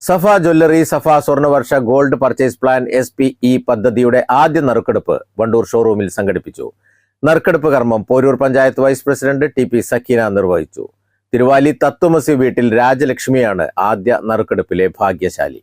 സഫ jewellery Safa Swarnavarsha gold purchase plan SPE പദ്ധതിയുടെ ആദ്യ നറുക്കെടുപ്പ് വണ്ടൂർ ഷോറൂമിൽ സംഘടിപ്പിച്ചു. നറുക്കെടുപ്പ് കർമ്മം Poroor panchayat vice president TP Sakeena നിർവഹിച്ചു. തിരുവാലി തത്വമസി വീട്ടിൽ രാജലക്ഷ്മിയാണ് ആദ്യ നറുക്കെടുപ്പിലെ ഭാഗ്യശാലി.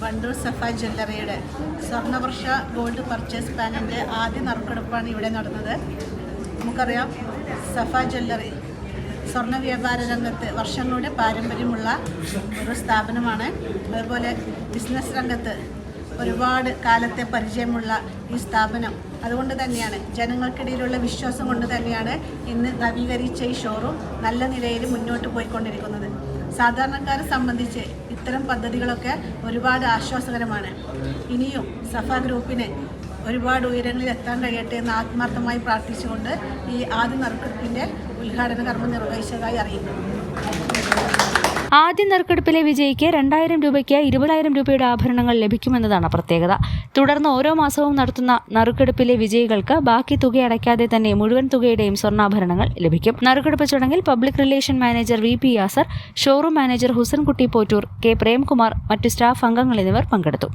വണ്ടൂർ സഫ ജ്വല്ലറിയുടെ സ്വർണ്ണവർഷ ഗോൾഡ് പർച്ചേസ് പ്ലാനിൻ്റെ ആദ്യ നറുക്കെടുപ്പാണ് ഇവിടെ നടന്നത്. നമുക്കറിയാം, സഫ ജ്വല്ലറി സ്വർണ്ണ വ്യാപാര രംഗത്ത് വർഷങ്ങളുടെ പാരമ്പര്യമുള്ള ഒരു സ്ഥാപനമാണ്. അതുപോലെ ബിസിനസ് രംഗത്ത് ഒരുപാട് കാലത്തെ പരിചയമുള്ള ഈ സ്ഥാപനം അതുകൊണ്ട് തന്നെയാണ്, ജനങ്ങൾക്കിടയിലുള്ള വിശ്വാസം കൊണ്ട് തന്നെയാണ് ഇന്ന് നവീകരിച്ച ഈ ഷോറൂം നല്ല നിലയിൽ മുന്നോട്ട് പോയിക്കൊണ്ടിരിക്കുന്നത്. സാധാരണക്കാരെ സംബന്ധിച്ച് ഇത്തരം പദ്ധതികളൊക്കെ ഒരുപാട് ആശ്വാസകരമാണ്. ഇനിയും സഫ ഗ്രൂപ്പിന് ഒരുപാട് ഉയരങ്ങളിൽ എത്താൻ കഴിയട്ടെ എന്ന് ആത്മാർത്ഥമായി പ്രാർത്ഥിച്ചുകൊണ്ട് ഈ ആദ്യ നറുക്കെടുപ്പിൻ്റെ ഉദ്ഘാടന കർമ്മം നിർവഹിച്ചതായി അറിയിക്കുന്നു. ആദ്യ നറുക്കെടുപ്പിലെ വിജയിക്ക് 2000 രൂപയ്ക്ക് 20,000 രൂപയുടെ ആഭരണങ്ങൾ ലഭിക്കുമെന്നതാണ് പ്രത്യേകത. തുടർന്ന് ഓരോ മാസവും നടത്തുന്ന നറുക്കെടുപ്പിലെ വിജയികൾക്ക് ബാക്കി തുക അടയ്ക്കാതെ തന്നെ മുഴുവൻ തുകയുടെയും സ്വർണ്ണാഭരണങ്ങൾ ലഭിക്കും. നറുക്കെടുപ്പ് ചടങ്ങിൽ public relation manager VP Yasar, showroom manager Husankutty Pottoor, K Premkumar, മറ്റു സ്റ്റാഫ് അംഗങ്ങൾ എന്നിവർ പങ്കെടുത്തു.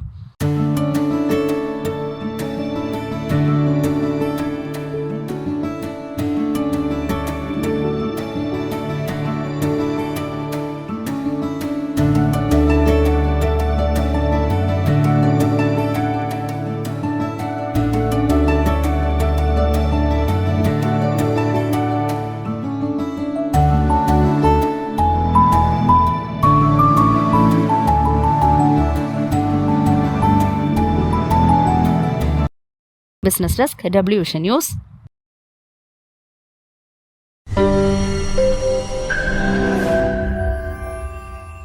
Business desk, WVsion news.